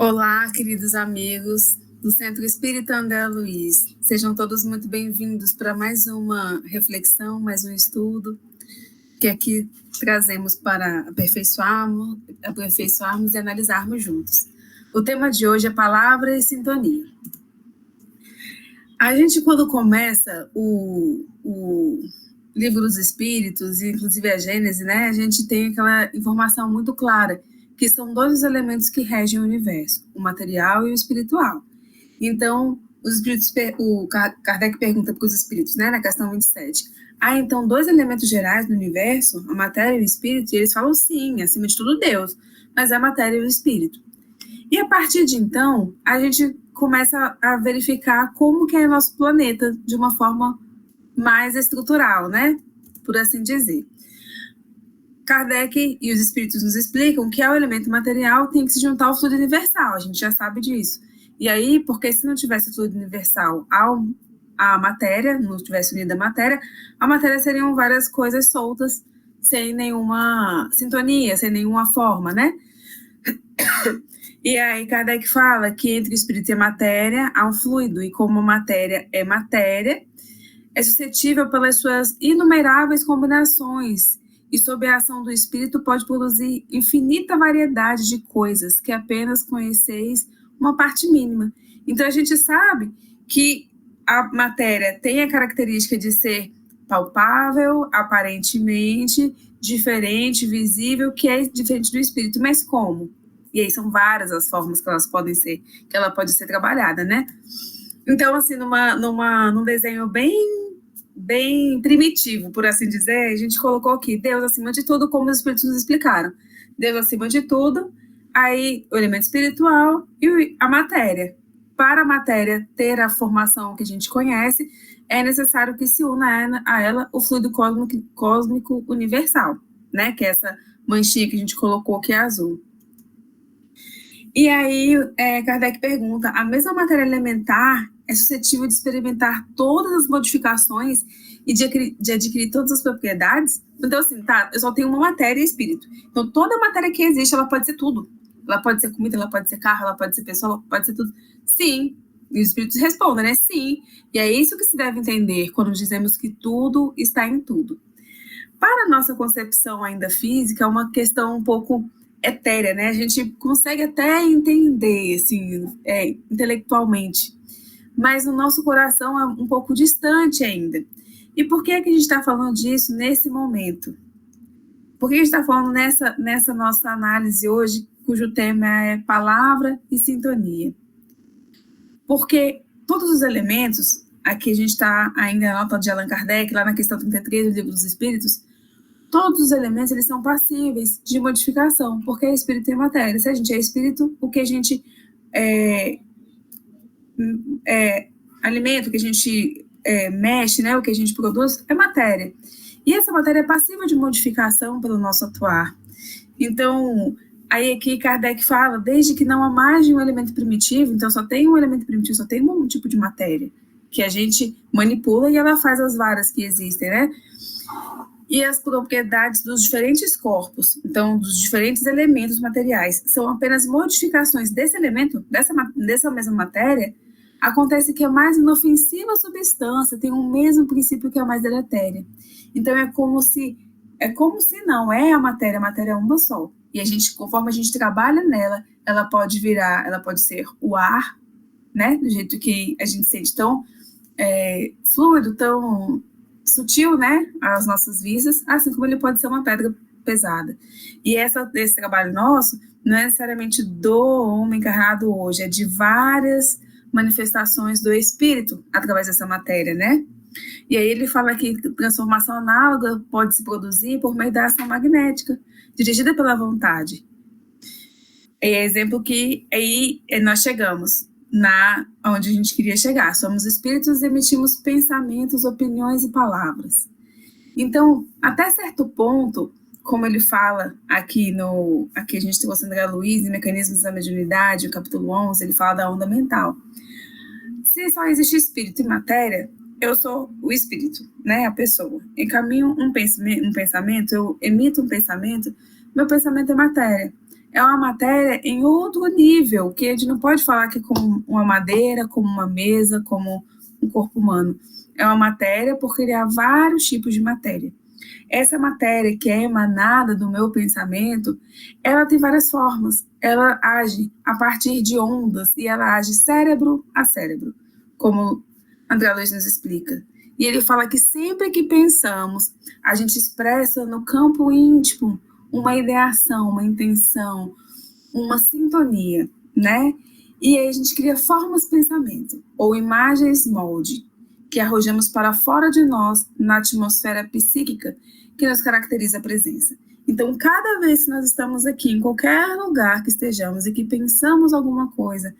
Olá, queridos amigos do Centro Espírita André Luiz. Sejam todos muito bem-vindos para mais uma reflexão, mais um estudo que aqui trazemos para aperfeiçoarmos e analisarmos juntos. O tema de hoje é palavra e sintonia. A gente, quando começa o livro dos Espíritos, e inclusive a Gênese, né, a gente tem aquela informação muito clara, que são dois os elementos que regem o universo, o material e o espiritual. Então, os espíritos, o Kardec pergunta para os espíritos, né, na questão 27, então dois elementos gerais do universo, a matéria e o espírito, e eles falam sim, acima de tudo Deus, mas é a matéria e o espírito. E a partir de então, a gente começa a verificar como que é nosso planeta de uma forma mais estrutural, né, por assim dizer. Kardec e os espíritos nos explicam que o elemento material tem que se juntar ao fluido universal, a gente já sabe disso. E aí, porque se não tivesse o fluido universal à matéria, não tivesse unida a matéria seriam várias coisas soltas, sem nenhuma sintonia, sem nenhuma forma, né? E aí Kardec fala que entre o espírito e a matéria há um fluido, e como a matéria, é suscetível pelas suas inumeráveis combinações, e sob a ação do espírito pode produzir infinita variedade de coisas que apenas conheceis uma parte mínima. Então a gente sabe que a matéria tem a característica de ser palpável, aparentemente diferente, visível, que é diferente do espírito, mas como? E aí são várias as formas que ela pode ser trabalhada, né? Então, assim, num desenho bem primitivo, por assim dizer, a gente colocou aqui Deus acima de tudo, como os espíritos nos explicaram. Deus acima de tudo, aí o elemento espiritual e a matéria. Para a matéria ter a formação que a gente conhece, é necessário que se una a ela o fluido cósmico universal, né? Que é essa manchinha que a gente colocou que é azul. E aí, Kardec pergunta, a mesma matéria elementar é suscetível de experimentar todas as modificações e de adquirir todas as propriedades? Então, assim, tá, eu só tenho uma matéria e espírito. Então, toda matéria que existe, ela pode ser tudo. Ela pode ser comida, ela pode ser carro, ela pode ser pessoa, ela pode ser tudo. Sim. E os espíritos respondem, né? Sim. E é isso que se deve entender quando dizemos que tudo está em tudo. Para a nossa concepção ainda física, é uma questão um pouco etérea, né? A gente consegue até entender, assim, intelectualmente, mas o nosso coração é um pouco distante ainda. E por que a gente está falando disso nesse momento? Por que a gente está falando nessa nossa análise hoje, cujo tema é palavra e sintonia? Porque todos os elementos, aqui a gente está ainda na nota de Allan Kardec, lá na questão 33 do Livro dos Espíritos, todos os elementos eles são passíveis de modificação, porque é espírito e matéria. Se a gente é espírito, o que a gente alimenta, o que a gente mexe, né, o que a gente produz, é matéria. E essa matéria é passível de modificação pelo nosso atuar. Então, aí aqui Kardec fala, desde que não há mais de um elemento primitivo, então só tem um elemento primitivo, só tem um tipo de matéria, que a gente manipula e ela faz as varas que existem, né? E as propriedades dos diferentes corpos, então dos diferentes elementos materiais, são apenas modificações desse elemento, dessa mesma matéria. Acontece que a mais inofensiva substância tem o mesmo princípio que a mais deletéria. Então é como se não é a matéria é uma só. E a gente, conforme a gente trabalha nela, ela pode ser o ar, né, do jeito que a gente sente tão fluido, tão sutil, né, às nossas vistas, assim como ele pode ser uma pedra pesada. E esse trabalho nosso não é necessariamente do homem encarnado hoje, é de várias manifestações do espírito através dessa matéria, né? E aí ele fala que transformação análoga pode se produzir por meio da ação magnética, dirigida pela vontade. É exemplo que aí nós chegamos onde a gente queria chegar. Somos espíritos e emitimos pensamentos, opiniões e palavras. Então, até certo ponto, como ele fala aqui a gente trouxe André Luiz, em Mecanismos da Mediunidade, o capítulo 11, ele fala da onda mental. Se só existe espírito e matéria, eu sou o espírito, né, a pessoa. Encaminho um pensamento, eu emito um pensamento, meu pensamento é matéria. é uma matéria em outro nível, que a gente não pode falar que é como uma madeira, como uma mesa, como um corpo humano. É uma matéria porque há vários tipos de matéria. Essa matéria que é emanada do meu pensamento, ela tem várias formas. Ela age a partir de ondas e ela age cérebro a cérebro, como André Luiz nos explica. E ele fala que sempre que pensamos, a gente expressa no campo íntimo uma ideação, uma intenção, uma sintonia, né? E aí a gente cria formas de pensamento, ou imagens molde, que arrojamos para fora de nós na atmosfera psíquica que nos caracteriza a presença. Então, cada vez que nós estamos aqui, em qualquer lugar que estejamos e que pensamos alguma coisa,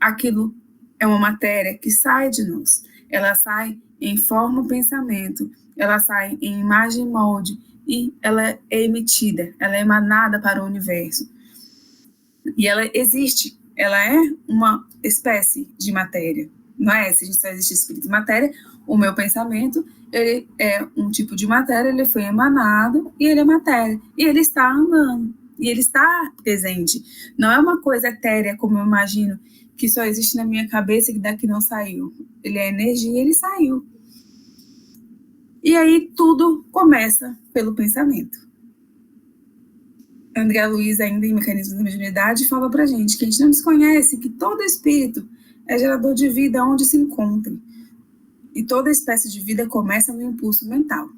aquilo é uma matéria que sai de nós. Ela sai em forma pensamento, ela sai em imagem molde e ela é emitida, ela é emanada para o universo. E ela existe, ela é uma espécie de matéria. Não é? Se a gente só existe espírito e matéria, o meu pensamento, ele é um tipo de matéria, ele foi emanado e ele é matéria. E ele está andando, e ele está presente. Não é uma coisa etérea, como eu imagino, que só existe na minha cabeça e que daqui não saiu. Ele é energia e ele saiu. E aí tudo começa pelo pensamento. André Luiz, ainda em Mecanismos da Mediunidade, fala pra gente que a gente não desconhece que todo espírito é gerador de vida onde se encontre. E toda espécie de vida começa no impulso mental.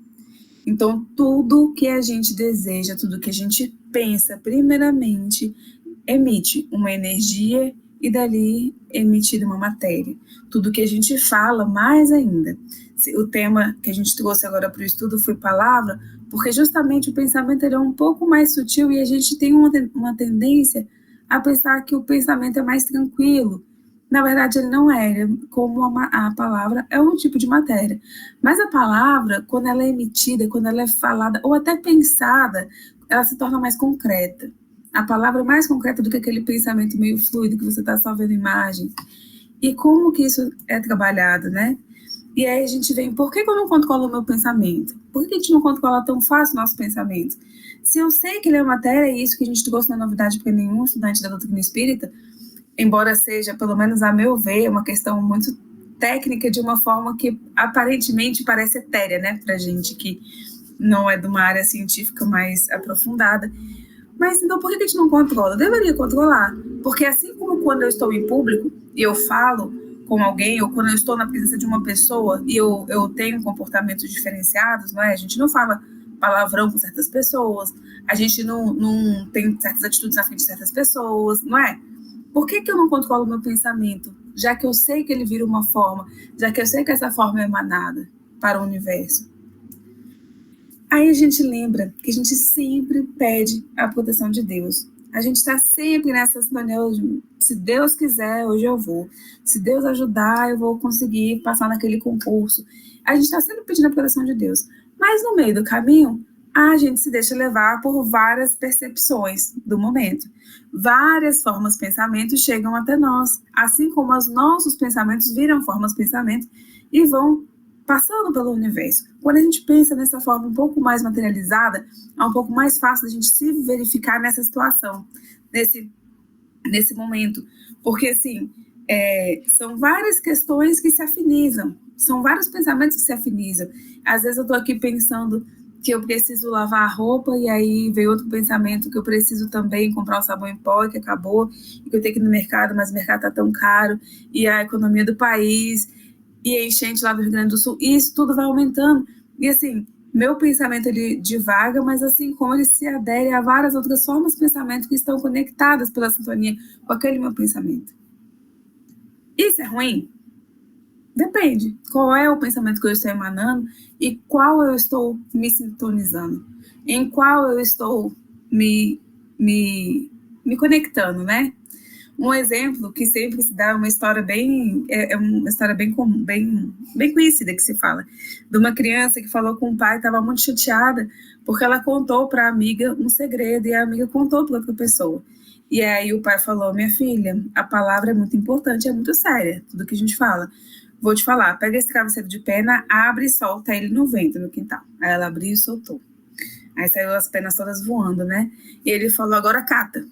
Então, tudo que a gente deseja, tudo que a gente pensa, primeiramente, emite uma energia e dali emite uma matéria. Tudo que a gente fala, mais ainda. O tema que a gente trouxe agora para o estudo foi palavra, porque justamente o pensamento ele é um pouco mais sutil e a gente tem uma tendência a pensar que o pensamento é mais tranquilo. Na verdade, ele não é, como a palavra é um tipo de matéria. Mas a palavra, quando ela é emitida, quando ela é falada, ou até pensada, ela se torna mais concreta. A palavra é mais concreta do que aquele pensamento meio fluido, que você está só vendo imagem. E como que isso é trabalhado, né? E aí a gente vem, por que eu não controlo o meu pensamento? Por que a gente não controla tão fácil o nosso pensamento? Se eu sei que ele é matéria, e isso que a gente trouxe na novidade para nenhum estudante da doutrina espírita, embora seja, pelo menos a meu ver, uma questão muito técnica de uma forma que aparentemente parece etérea, né, pra gente que não é de uma área científica mais aprofundada. Mas então por que a gente não controla? Deveria controlar, porque assim como quando eu estou em público e eu falo com alguém, ou quando eu estou na presença de uma pessoa e eu tenho comportamentos diferenciados, não é? A gente não fala palavrão com certas pessoas, a gente não tem certas atitudes na frente de certas pessoas, não é? Por que eu não controlo o meu pensamento? Já que eu sei que ele vira uma forma, já que eu sei que essa forma é emanada para o universo. Aí a gente lembra que a gente sempre pede a proteção de Deus. A gente está sempre nessa sintonia, se Deus quiser, hoje eu vou. Se Deus ajudar, eu vou conseguir passar naquele concurso. A gente está sempre pedindo a proteção de Deus. Mas no meio do caminho, a gente se deixa levar por várias percepções do momento. Várias formas de pensamento chegam até nós, assim como os nossos pensamentos viram formas de pensamento e vão passando pelo universo. Quando a gente pensa nessa forma um pouco mais materializada, é um pouco mais fácil a gente se verificar nessa situação, nesse momento. Porque, assim, são várias questões que se afinizam, são vários pensamentos que se afinizam. Às vezes eu estou aqui pensando que eu preciso lavar a roupa e aí veio outro pensamento que eu preciso também comprar o sabão em pó que acabou e que eu tenho que ir no mercado, mas o mercado está tão caro e a economia do país e a enchente lá do Rio Grande do Sul, e isso tudo vai aumentando. E assim, meu pensamento ele divaga, mas assim como ele se adere a várias outras formas de pensamento que estão conectadas pela sintonia com aquele meu pensamento. Isso é ruim? Depende. Qual é o pensamento que eu estou emanando e qual eu estou me sintonizando? Em qual eu estou me conectando, né? Um exemplo que sempre se dá uma história uma história bem conhecida que se fala, de uma criança que falou com o pai, estava muito chateada, porque ela contou para a amiga um segredo, e a amiga contou para outra pessoa. E aí o pai falou, minha filha, a palavra é muito importante, é muito séria, tudo que a gente fala. Vou te falar, pega esse travesseiro de pena, abre e solta ele no vento, no quintal. Aí ela abriu e soltou. Aí saiu as penas todas voando, né? E ele falou, agora cata.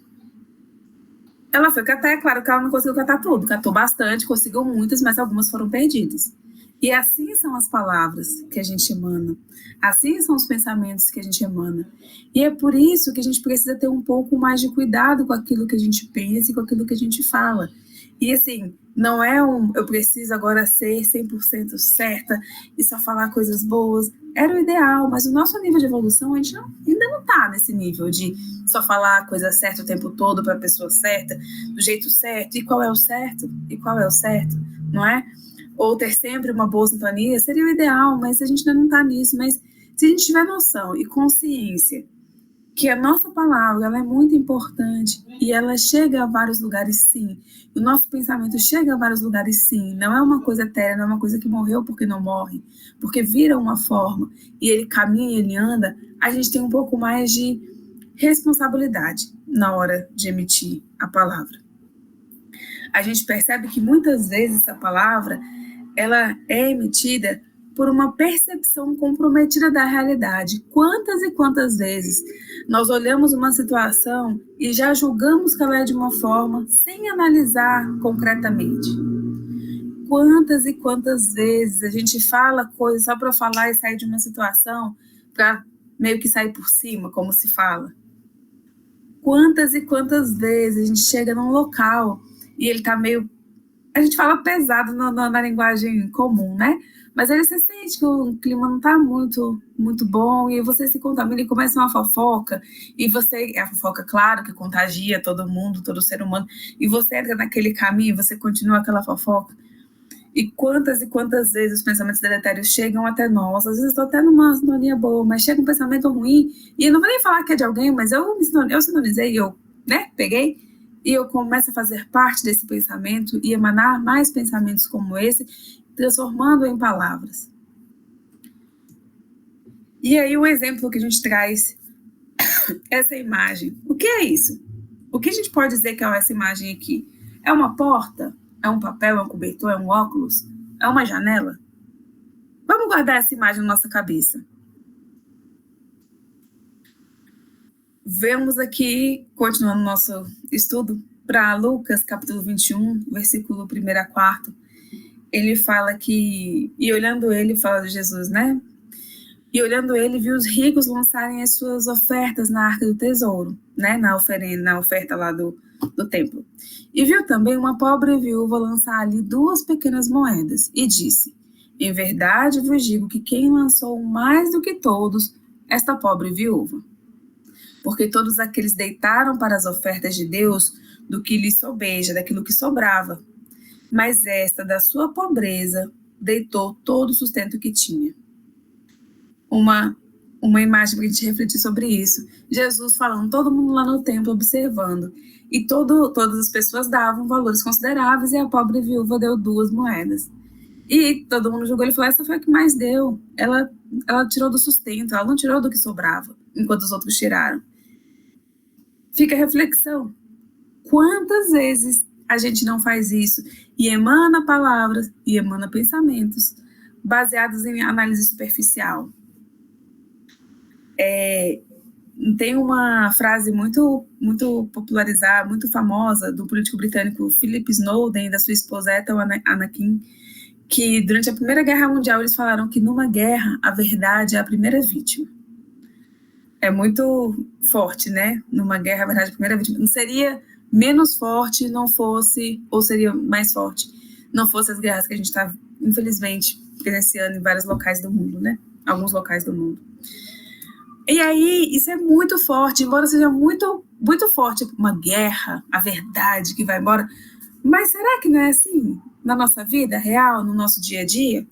Ela foi catar, é claro que ela não conseguiu catar tudo, catou bastante, conseguiu muitas, mas algumas foram perdidas. E assim são as palavras que a gente emana, assim são os pensamentos que a gente emana. E é por isso que a gente precisa ter um pouco mais de cuidado com aquilo que a gente pensa e com aquilo que a gente fala. E assim, não é eu preciso agora ser 100% certa e só falar coisas boas. Era o ideal, mas o nosso nível de evolução, a gente ainda não está nesse nível de só falar a coisa certa o tempo todo para a pessoa certa, do jeito certo, e qual é o certo, e qual é o certo, não é? Ou ter sempre uma boa sintonia, seria o ideal, mas a gente ainda não está nisso. Mas se a gente tiver noção e consciência que a nossa palavra ela é muito importante e ela chega a vários lugares sim, o nosso pensamento chega a vários lugares sim, não é uma coisa etérea, não é uma coisa que morreu porque não morre, porque vira uma forma e ele caminha e ele anda, a gente tem um pouco mais de responsabilidade na hora de emitir a palavra. A gente percebe que muitas vezes essa palavra ela é emitida por uma percepção comprometida da realidade. Quantas e quantas vezes nós olhamos uma situação e já julgamos que ela é de uma forma sem analisar concretamente? Quantas e quantas vezes a gente fala coisas só para falar e sair de uma situação para meio que sair por cima, como se fala? Quantas e quantas vezes a gente chega num local e ele tá meio... A gente fala pesado na linguagem comum, né? Mas aí você sente que o clima não tá muito bom e você se contamina e começa uma fofoca e você... É a fofoca, claro, que contagia todo mundo, todo ser humano, e você entra naquele caminho, você continua aquela fofoca. E quantas vezes os pensamentos deletérios chegam até nós? Às vezes estou até numa sintonia boa, mas chega um pensamento ruim, e eu não vou nem falar que é de alguém, mas eu sintonizei, peguei, e eu começo a fazer parte desse pensamento e emanar mais pensamentos como esse, transformando em palavras. E aí o exemplo que a gente traz, essa imagem. O que é isso? O que a gente pode dizer que é essa imagem aqui? É uma porta? É um papel? É um cobertor? É um óculos? É uma janela? Vamos guardar essa imagem na nossa cabeça. Vemos aqui, continuando nosso estudo, para Lucas, capítulo 21, versículo 1 a 4. Ele fala que... E olhando ele, fala de Jesus, né? E olhando ele, viu os ricos lançarem as suas ofertas na arca do tesouro, né? Na oferta lá do templo. E viu também uma pobre viúva lançar ali 2 pequenas moedas, e disse: em verdade vos digo que quem lançou mais do que todos, esta pobre viúva. Porque todos aqueles deitaram para as ofertas de Deus do que lhes sobeja, daquilo que sobrava. Mas esta, da sua pobreza, deitou todo o sustento que tinha. Uma imagem para a gente refletir sobre isso. Jesus falando, todo mundo lá no templo observando. E todas as pessoas davam valores consideráveis e a pobre viúva deu 2 moedas. E todo mundo julgou, ele falou, essa foi a que mais deu. Ela tirou do sustento, ela não tirou do que sobrava, enquanto os outros tiraram. Fica a reflexão. Quantas vezes a gente não faz isso e emana palavras e emana pensamentos baseados em análise superficial? Tem uma frase muito popularizada, muito famosa, do político britânico Philip Snowden e da sua esposa Ethel Anakin, que durante a Primeira Guerra Mundial eles falaram que numa guerra a verdade é a primeira vítima. É muito forte, né? Numa guerra a verdade é a primeira vítima. Não seria menos forte, não fosse, ou seria mais forte, não fosse as guerras que a gente está, infelizmente, presenciando em vários locais do mundo, né? Alguns locais do mundo. E aí, isso é muito forte, embora seja muito forte, uma guerra, a verdade que vai embora. Mas será que não é assim na nossa vida real, no nosso dia a dia?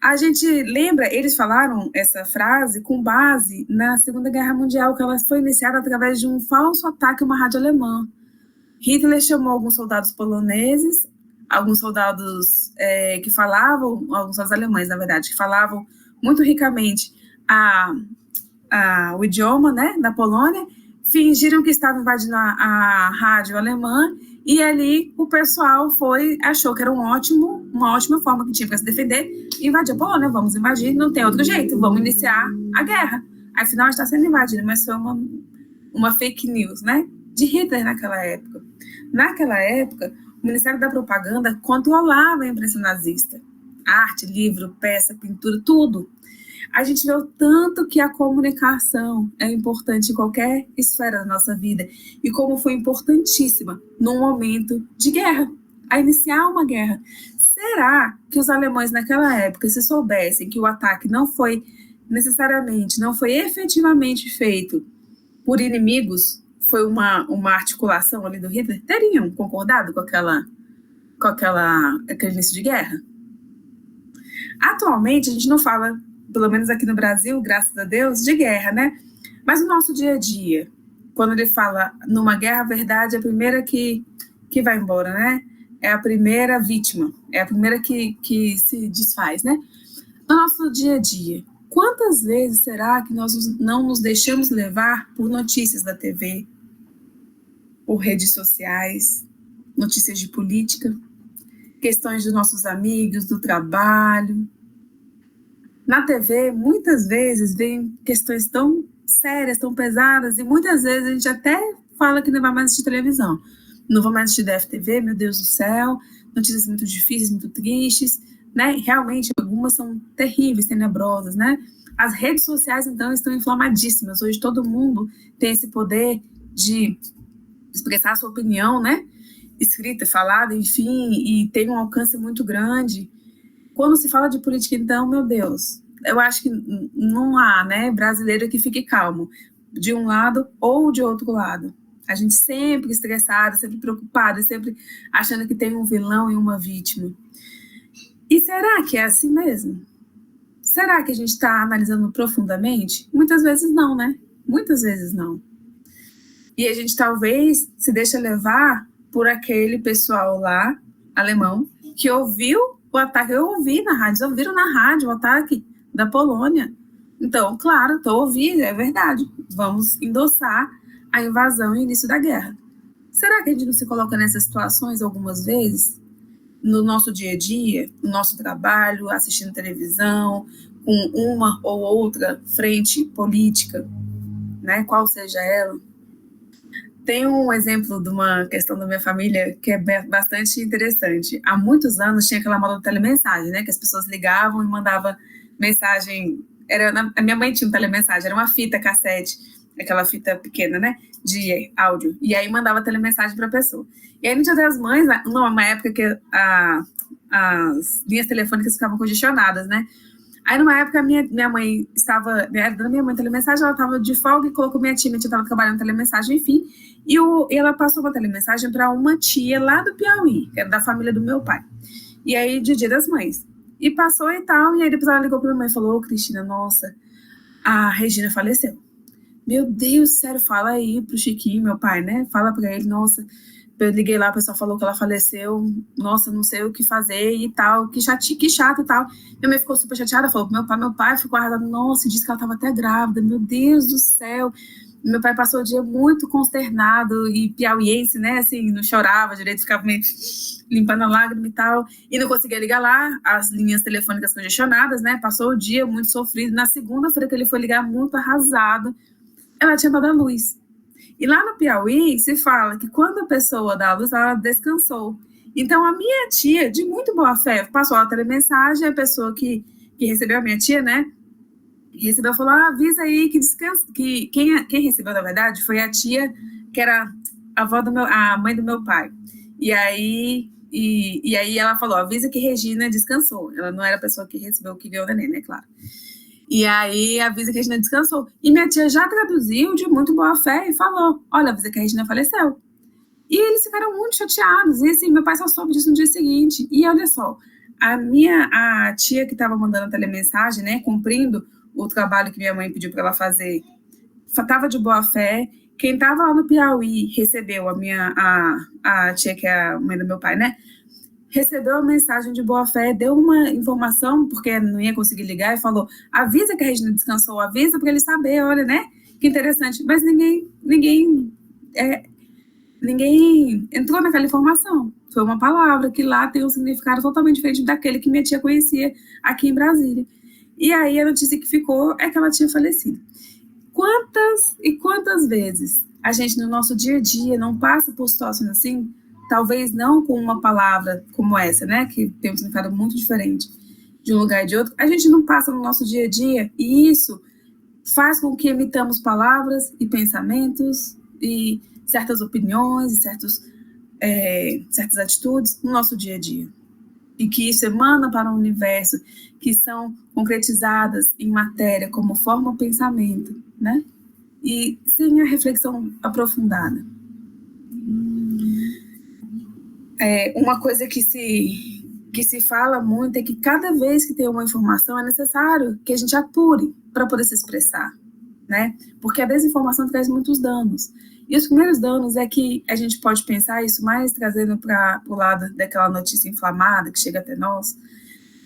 A gente lembra, eles falaram essa frase com base na Segunda Guerra Mundial, que ela foi iniciada através de um falso ataque a uma rádio alemã. Hitler chamou alguns soldados poloneses, alguns soldados que falavam, alguns soldados alemães, na verdade, que falavam muito ricamente o idioma, né, da Polônia, fingiram que estavam invadindo a rádio alemã, e ali o pessoal achou que era uma ótima forma que tinha para se defender, invadir a Polônia. Vamos invadir, não tem outro jeito, vamos iniciar a guerra. Afinal, está sendo invadido, mas foi uma fake news, né, de Hitler naquela época. Naquela época, o Ministério da Propaganda controlava a imprensa nazista. Arte, livro, peça, pintura, tudo. A gente vê o tanto que a comunicação é importante em qualquer esfera da nossa vida e como foi importantíssima num momento de guerra, a iniciar uma guerra. Será que os alemães naquela época, se soubessem que o ataque não foi necessariamente, não foi efetivamente feito por inimigos, foi uma articulação ali do Hitler, teriam concordado com aquele início de guerra? Atualmente, a gente não fala, pelo menos aqui no Brasil, graças a Deus, de guerra, né? Mas no nosso dia a dia, quando ele fala numa guerra, a verdade é a primeira que vai embora, né? É a primeira vítima, é a primeira que se desfaz, né? No nosso dia a dia, quantas vezes será que nós não nos deixamos levar por notícias da TV, por redes sociais, notícias de política, questões dos nossos amigos, do trabalho? Na TV, muitas vezes, vem questões tão sérias, tão pesadas, e muitas vezes a gente até fala que não vai mais assistir televisão. Não vou mais assistir DFTV, meu Deus do céu, notícias muito difíceis, muito tristes, né? Realmente, algumas são terríveis, tenebrosas, né? As redes sociais, então, estão inflamadíssimas. Hoje todo mundo tem esse poder de expressar a sua opinião, né? Escrita, falada, enfim, e tem um alcance muito grande. Quando se fala de política, então, meu Deus, eu acho que não há, né, brasileiro que fique calmo, de um lado ou de outro lado. A gente sempre estressada, sempre preocupada, sempre achando que tem um vilão e uma vítima. E será que é assim mesmo? Será que a gente está analisando profundamente? Muitas vezes não, né? Muitas vezes não. E a gente talvez se deixa levar por aquele pessoal lá, alemão, que ouviu o ataque. Eu ouvi na rádio, eles ouviram na rádio o ataque da Polônia. Então, claro, estou ouvindo, é verdade. Vamos endossar a invasão e o início da guerra. Será que a gente não se coloca nessas situações algumas vezes? No nosso dia a dia, no nosso trabalho, assistindo televisão, com uma ou outra frente política, né, qual seja ela? Tem um exemplo de uma questão da minha família que é bastante interessante. Há muitos anos tinha aquela moda do telemensagem, né? Que as pessoas ligavam e mandavam mensagem. A minha mãe tinha um telemensagem, era uma fita cassete, aquela fita pequena, né? De áudio. E aí mandava telemensagem para a pessoa. E aí no Dia das Mães, numa época que as linhas telefônicas ficavam congestionadas, né? Aí, numa época, minha mãe estava, da minha mãe telemensagem, ela estava de folga e colocou minha tia estava trabalhando telemensagem, enfim, e ela passou uma telemensagem para uma tia lá do Piauí, que era da família do meu pai, e aí, de Dia das Mães, e passou e tal, e aí depois ela ligou para minha mãe e falou: ô, Cristina, nossa, a Regina faleceu. Meu Deus, sério, fala aí pro Chiquinho, meu pai, né, fala para ele, nossa... Eu liguei lá, o pessoal falou que ela faleceu, nossa, não sei o que fazer e tal, que chato e tal. Minha mãe ficou super chateada, falou pro meu pai ficou arrasado, nossa, disse que ela estava até grávida, meu Deus do céu. Meu pai passou o dia muito consternado e piauiense, né, assim, não chorava direito, ficava meio limpando a lágrima e tal, e não conseguia ligar lá, as linhas telefônicas congestionadas, né, passou o dia muito sofrido. Na segunda-feira que ele foi ligar, muito arrasado, ela tinha dado a luz. E lá no Piauí se fala que quando a pessoa dá a luz, ela descansou. Então a minha tia, de muito boa fé, passou a telemensagem, a pessoa que recebeu, a minha tia, né, recebeu, falou: avisa aí que descansa, que quem recebeu, na verdade, foi a tia, que era a mãe do meu pai. E aí ela falou: avisa que Regina descansou. Ela não era a pessoa que recebeu, que viu o neném, né, claro. E aí avisa que a Regina descansou. E minha tia já traduziu de muito boa fé e falou: olha, avisa que a Regina faleceu. E eles ficaram muito chateados. E assim, meu pai só soube disso no dia seguinte. E olha só, a tia que estava mandando a telemensagem, né, cumprindo o trabalho que minha mãe pediu para ela fazer, estava de boa fé. Quem estava lá no Piauí recebeu a tia, que é a mãe do meu pai, né, recebeu a mensagem de boa fé, deu uma informação, porque não ia conseguir ligar, e falou: avisa que a Regina descansou, avisa para ele saber, olha, né? Que interessante. Mas ninguém entrou naquela informação. Foi uma palavra que lá tem um significado totalmente diferente daquele que minha tia conhecia aqui em Brasília. E aí a notícia que ficou é que ela tinha falecido. Quantas e quantas vezes a gente no nosso dia a dia não passa por situações assim, talvez não com uma palavra como essa, né, que tem um significado muito diferente de um lugar e de outro, a gente não passa no nosso dia a dia, e isso faz com que emitamos palavras e pensamentos e certas opiniões e certas atitudes no nosso dia a dia. E que isso emana para o universo, que são concretizadas em matéria como forma pensamento, né? E sem a reflexão aprofundada. Uma coisa que se fala muito é que cada vez que tem uma informação é necessário que a gente apure para poder se expressar, né? Porque a desinformação traz muitos danos. E os primeiros danos é que a gente pode pensar isso mais trazendo para o lado daquela notícia inflamada que chega até nós,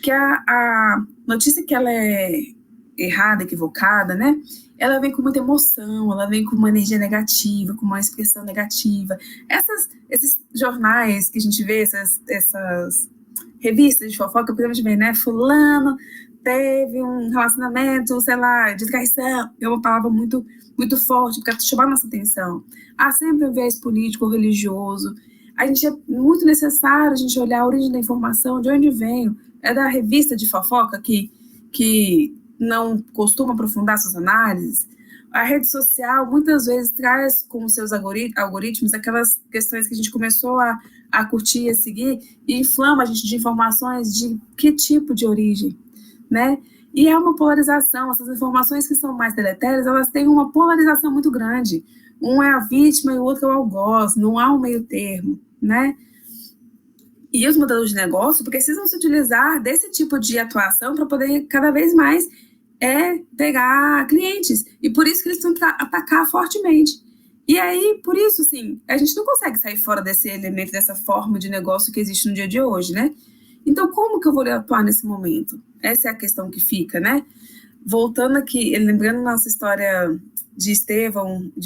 que a notícia que ela é errada, equivocada, né? Ela vem com muita emoção, ela vem com uma energia negativa, com uma expressão negativa. Esses jornais que a gente vê, essas revistas de fofoca, por exemplo, né? Fulano teve um relacionamento, sei lá, de traição. É uma palavra muito, muito forte, para chamar nossa atenção. Há sempre um viés político ou religioso. É muito necessário a gente olhar a origem da informação, de onde veio. É da revista de fofoca que não costuma aprofundar suas análises. A rede social muitas vezes traz com os seus algoritmos aquelas questões que a gente começou a curtir, a seguir, e inflama a gente de informações de que tipo de origem, né? E é uma polarização, essas informações que são mais deletérias, elas têm uma polarização muito grande. Um é a vítima e o outro é o algoz, não há um meio termo, né? E os modelos de negócio precisam se utilizar desse tipo de atuação para poder cada vez mais pegar clientes. E por isso que eles estão atacar fortemente. E aí, por isso, assim, a gente não consegue sair fora desse elemento, dessa forma de negócio que existe no dia de hoje, né? Então, como que eu vou atuar nesse momento? Essa é a questão que fica, né? Voltando aqui, lembrando nossa história de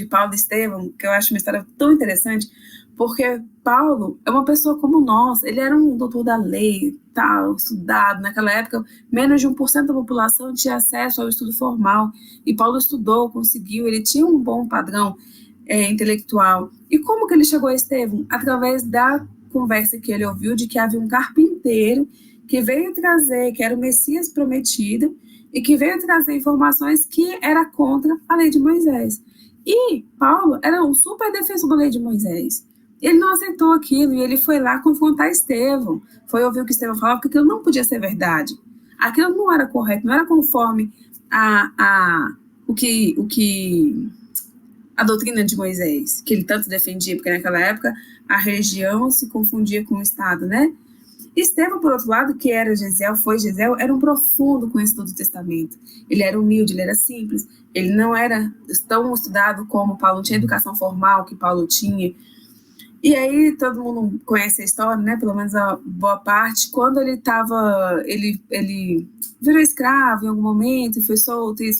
Paulo e Estevão, que eu acho uma história tão interessante, porque Paulo é uma pessoa como nós, ele era um doutor da lei, tal, estudado. Naquela época, menos de 1% da população tinha acesso ao estudo formal, e Paulo estudou, conseguiu, ele tinha um bom padrão intelectual. E como que ele chegou a Estevão? Através da conversa que ele ouviu de que havia um carpinteiro que veio trazer, que era o Messias prometido, e que veio trazer informações que era contra a lei de Moisés. E Paulo era um super defensor da lei de Moisés. Ele não aceitou aquilo e ele foi lá confrontar Estevão. Foi ouvir o que Estevão falava, porque aquilo não podia ser verdade. Aquilo não era correto, não era conforme o que a doutrina de Moisés, que ele tanto defendia, porque naquela época a religião se confundia com o Estado, né? Estevão, por outro lado, que era Gesiel, era um profundo conhecedor do Testamento. Ele era humilde, ele era simples, ele não era tão estudado como Paulo, não tinha educação formal que Paulo tinha. E aí todo mundo conhece a história, né? Pelo menos a boa parte. Quando ele virou escravo em algum momento, foi solto e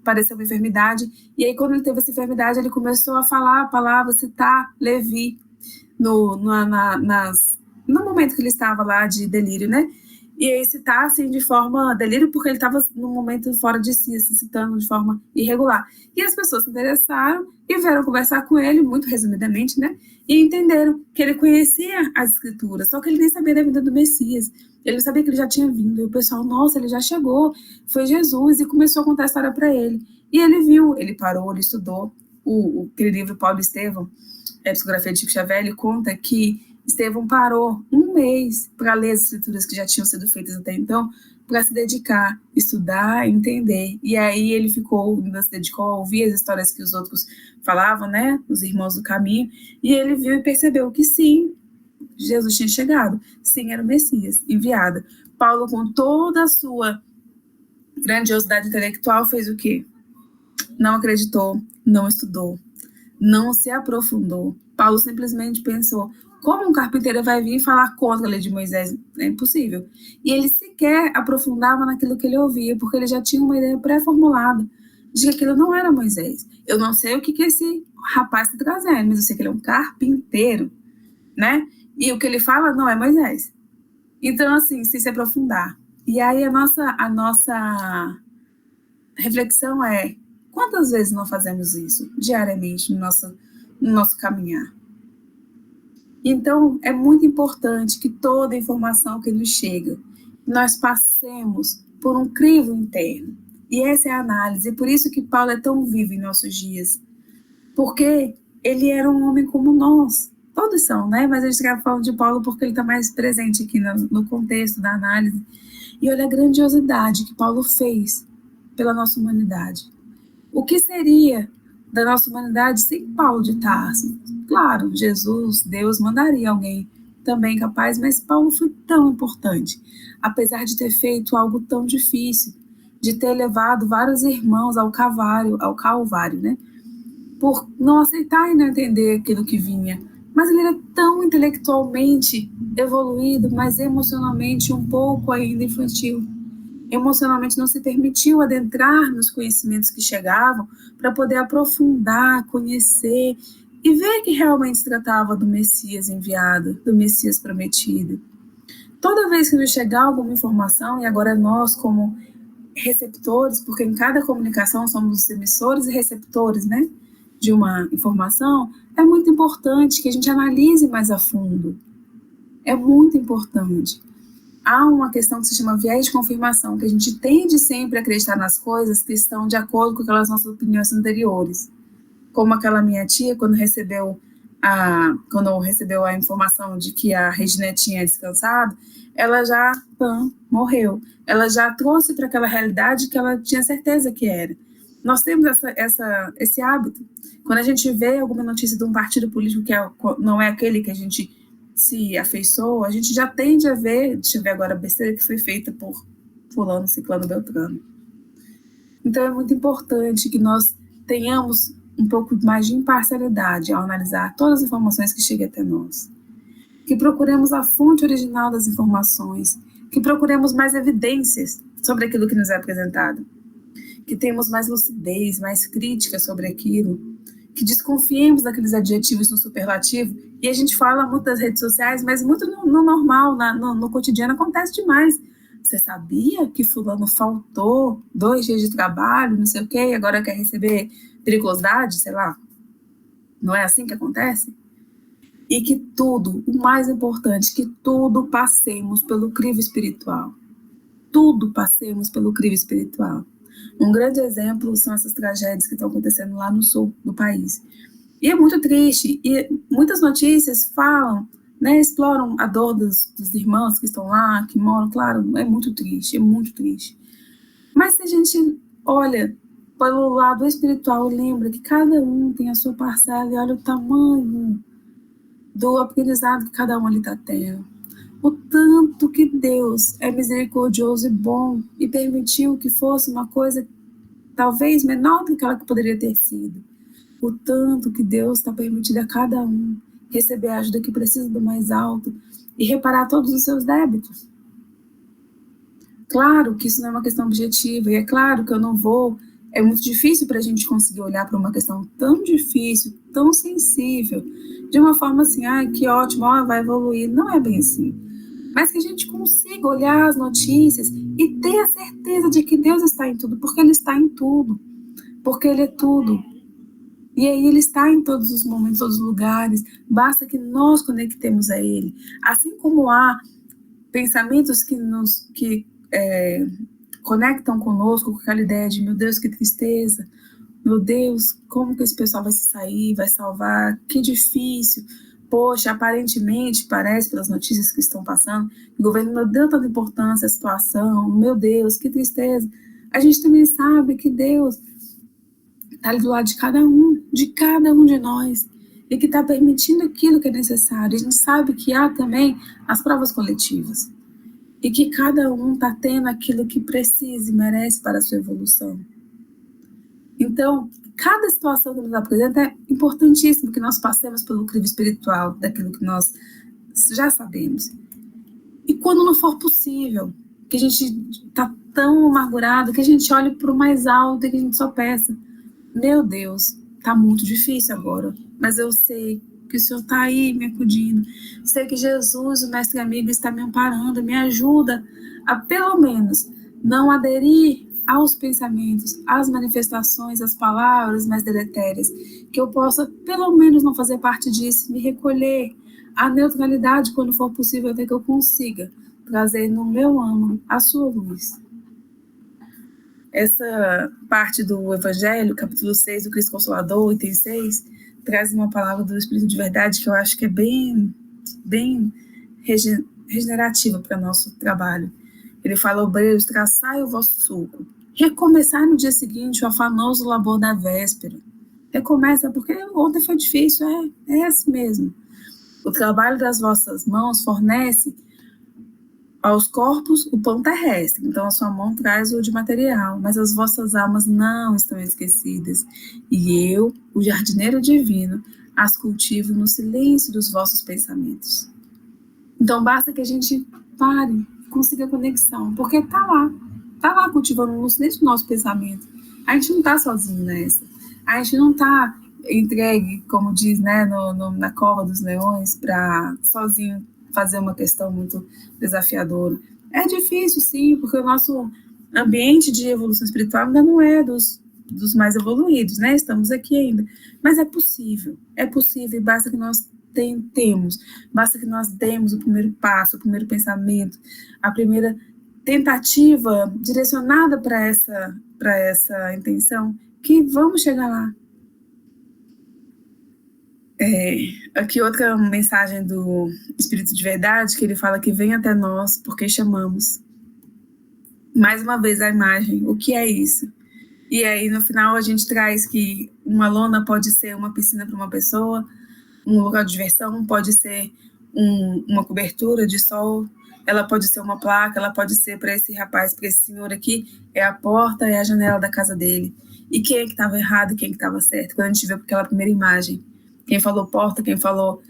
padeceu uma enfermidade. E aí quando ele teve essa enfermidade, ele começou a falar a palavra, citar Levi no momento que ele estava lá de delírio, né? E aí citar assim de forma delírio, porque ele estava num momento fora de si, assim, citando de forma irregular. E as pessoas se interessaram e vieram conversar com ele, muito resumidamente, né? E entenderam que ele conhecia as escrituras, só que ele nem sabia da vida do Messias. Ele não sabia que ele já tinha vindo. E o pessoal, nossa, ele já chegou, foi Jesus, e começou a contar a história para ele. E ele viu, ele parou, ele estudou aquele livro Paulo e Estevão, a psicografia de Chico Xavier, ele conta que Estevão parou um mês para ler as escrituras que já tinham sido feitas até então, para se dedicar, estudar, entender. E aí ele se dedicou a ouvir as histórias que os outros falavam, né, os irmãos do caminho, e ele viu e percebeu que sim, Jesus tinha chegado, sim, era o Messias, enviado. Paulo, com toda a sua grandiosidade intelectual, fez o quê? Não acreditou, não estudou, não se aprofundou. Paulo simplesmente pensou, como um carpinteiro vai vir falar contra a lei de Moisés? É impossível. E ele sequer aprofundava naquilo que ele ouvia, porque ele já tinha uma ideia pré-formulada de que aquilo não era Moisés. Eu não sei o que esse rapaz está trazendo, mas eu sei que ele é um carpinteiro, né? E o que ele fala não é Moisés. Então, assim, sem se aprofundar. E aí a nossa reflexão é, quantas vezes não fazemos isso diariamente no nosso caminhar? Então, é muito importante que toda informação que nos chega, nós passemos por um crivo interno. E essa é a análise. Por isso que Paulo é tão vivo em nossos dias. Porque ele era um homem como nós. Todos são, né? Mas a gente estava falando de Paulo porque ele está mais presente aqui no contexto da análise. E olha a grandiosidade que Paulo fez pela nossa humanidade. O que seria da nossa humanidade sem Paulo de Tarso? Claro, Jesus, Deus mandaria alguém também capaz, mas Paulo foi tão importante, apesar de ter feito algo tão difícil, de ter levado vários irmãos ao Calvário, né? Por não aceitar e não entender aquilo que vinha. Mas ele era tão intelectualmente evoluído, mas emocionalmente um pouco ainda infantil. Emocionalmente não se permitiu adentrar nos conhecimentos que chegavam para poder aprofundar, conhecer e ver que realmente se tratava do Messias enviado, do Messias prometido. Toda vez que nos chegar alguma informação, e agora nós como receptores, porque em cada comunicação somos os emissores e receptores, né, de uma informação, é muito importante que a gente analise mais a fundo. É muito importante. Há uma questão que se chama viés de confirmação, que a gente tende sempre a acreditar nas coisas que estão de acordo com aquelas nossas opiniões anteriores. Como aquela minha tia, quando recebeu a informação de que a Regina tinha descansado, ela já morreu. Ela já trouxe para aquela realidade que ela tinha certeza que era. Nós temos esse hábito. Quando a gente vê alguma notícia de um partido político que não é aquele que a gente se afeiçoa, a gente já tende a ver, deixa eu ver agora a besteira que foi feita por fulano, ciclano, beltrano. Então é muito importante que nós tenhamos um pouco mais de imparcialidade ao analisar todas as informações que chegam até nós. Que procuremos a fonte original das informações, que procuremos mais evidências sobre aquilo que nos é apresentado, que tenhamos mais lucidez, mais crítica sobre aquilo, que desconfiemos daqueles adjetivos no superlativo. E a gente fala muito das redes sociais, mas muito no normal, no cotidiano acontece demais. Você sabia que fulano faltou 2 dias de trabalho, não sei o quê, e agora quer receber periculosidade, sei lá? Não é assim que acontece? E que tudo, o mais importante, que tudo passemos pelo crivo espiritual. Tudo passemos pelo crivo espiritual. Um grande exemplo são essas tragédias que estão acontecendo lá no sul do país. E é muito triste, e muitas notícias falam, né, exploram a dor dos irmãos que estão lá, que moram, claro, é muito triste, é muito triste. Mas se a gente olha pelo lado espiritual, lembra que cada um tem a sua parcela e olha o tamanho do aprendizado que cada um ali está tendo. O tanto que Deus é misericordioso e bom e permitiu que fosse uma coisa talvez menor do que ela que poderia ter sido. O tanto que Deus está permitindo a cada um receber a ajuda que precisa do mais alto e reparar todos os seus débitos. Claro que isso não é uma questão objetiva, e é claro que eu não vou... É muito difícil para a gente conseguir olhar para uma questão tão difícil, tão sensível, de uma forma assim, que ótimo, vai evoluir. Não é bem assim. Mas que a gente consiga olhar as notícias e ter a certeza de que Deus está em tudo, porque Ele está em tudo, porque Ele é tudo. E aí Ele está em todos os momentos, todos os lugares, basta que nós conectemos a Ele. Assim como há pensamentos que conectam conosco com aquela ideia de, meu Deus, que tristeza, meu Deus, como que esse pessoal vai se sair, vai salvar, que difícil. Poxa, aparentemente, parece, pelas notícias que estão passando, o governo não deu tanta importância à situação, meu Deus, que tristeza. A gente também sabe que Deus está ali do lado de cada um de nós, e que está permitindo aquilo que é necessário. A gente sabe que há também as provas coletivas, e que cada um está tendo aquilo que precisa e merece para a sua evolução. Então, cada situação que nos apresenta é importantíssimo que nós passemos pelo crivo espiritual daquilo que nós já sabemos. E quando não for possível, que a gente está tão amargurado, que a gente olhe para o mais alto e que a gente só peça, meu Deus, está muito difícil agora, mas eu sei que o Senhor está aí me acudindo, sei que Jesus, o mestre amigo, está me amparando, me ajuda a pelo menos não aderir aos pensamentos, às manifestações, às palavras mais deletérias, que eu possa pelo menos não fazer parte disso, me recolher a neutralidade quando for possível, até que eu consiga trazer no meu âmago a sua luz. Essa parte do Evangelho, capítulo 6 do Cristo Consolador, item 6, traz uma palavra do Espírito de Verdade que eu acho que é bem regenerativa para o nosso trabalho. Ele fala, obreiros, traçai o vosso sulco. Recomeçar no dia seguinte o afanoso labor da véspera. Recomeça, porque ontem foi difícil, é assim mesmo. O trabalho das vossas mãos fornece aos corpos o pão terrestre, então a sua mão traz o de material, mas as vossas almas não estão esquecidas. E eu, o jardineiro divino, as cultivo no silêncio dos vossos pensamentos. Então basta que a gente pare, consiga conexão, porque tá lá cultivando no silêncio do nosso pensamento. A gente não tá sozinho nessa. A gente não tá entregue, como diz, né, na cova dos leões, para sozinho fazer uma questão muito desafiadora. É difícil, sim, porque o nosso ambiente de evolução espiritual ainda não é dos mais evoluídos, né? Estamos aqui ainda. Mas é possível, e basta que nós tentemos, basta que nós demos o primeiro passo, o primeiro pensamento, a primeira tentativa direcionada para essa intenção, que vamos chegar lá. Aqui outra mensagem do Espírito de Verdade, que ele fala que vem até nós porque chamamos. Mais uma vez a imagem, o que é isso? E aí no final a gente traz que uma lona pode ser uma piscina para uma pessoa, um local de diversão pode ser uma cobertura de sol, ela pode ser uma placa, ela pode ser para esse rapaz, para esse senhor aqui, é a porta, é a janela da casa dele. E quem é que estava errado e quem é que estava certo? Quando a gente vê aquela primeira imagem, quem falou porta, quem falou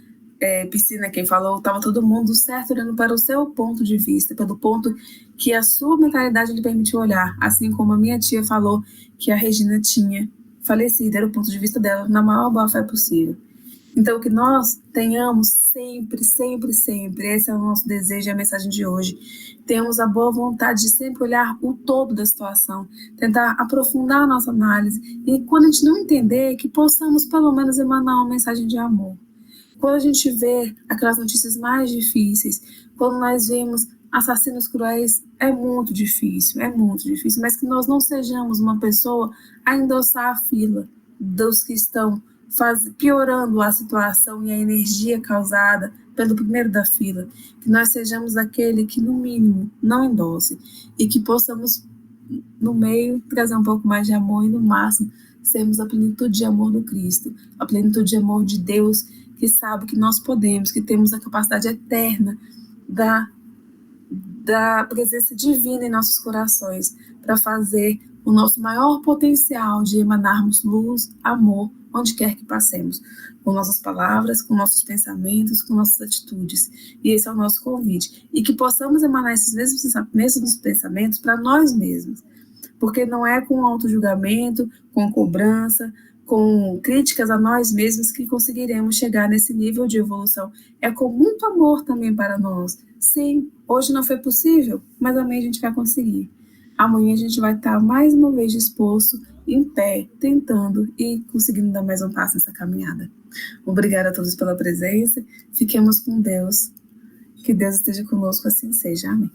piscina, quem falou, estava todo mundo certo olhando para o seu ponto de vista, pelo ponto que a sua mentalidade lhe permitiu olhar, assim como a minha tia falou que a Regina tinha falecido, era o ponto de vista dela, na maior boa fé possível. Então, que nós tenhamos sempre, esse é o nosso desejo e a mensagem de hoje, temos a boa vontade de sempre olhar o todo da situação, tentar aprofundar a nossa análise, e quando a gente não entender, que possamos pelo menos emanar uma mensagem de amor. Quando a gente vê aquelas notícias mais difíceis, quando nós vemos assassinos cruéis, é muito difícil, mas que nós não sejamos uma pessoa a endossar a fila dos que estão piorando a situação e a energia causada pelo primeiro da fila, que nós sejamos aquele que, no mínimo, não endosse, e que possamos, no meio, trazer um pouco mais de amor e, no máximo, sermos a plenitude de amor do Cristo, a plenitude de amor de Deus, que sabe que nós podemos, que temos a capacidade eterna da presença divina em nossos corações, para fazer o nosso maior potencial de emanarmos luz, amor, onde quer que passemos, com nossas palavras, com nossos pensamentos, com nossas atitudes. E esse é o nosso convite. E que possamos emanar esses mesmos pensamentos para nós mesmos. Porque não é com autojulgamento, com cobrança, com críticas a nós mesmos que conseguiremos chegar nesse nível de evolução. É com muito amor também para nós. Sim, hoje não foi possível, mas amanhã a gente vai conseguir. Amanhã a gente vai estar mais uma vez disposto, em pé, tentando e conseguindo dar mais um passo nessa caminhada. Obrigada a todos pela presença. Fiquemos com Deus. Que Deus esteja conosco, assim seja. Amém.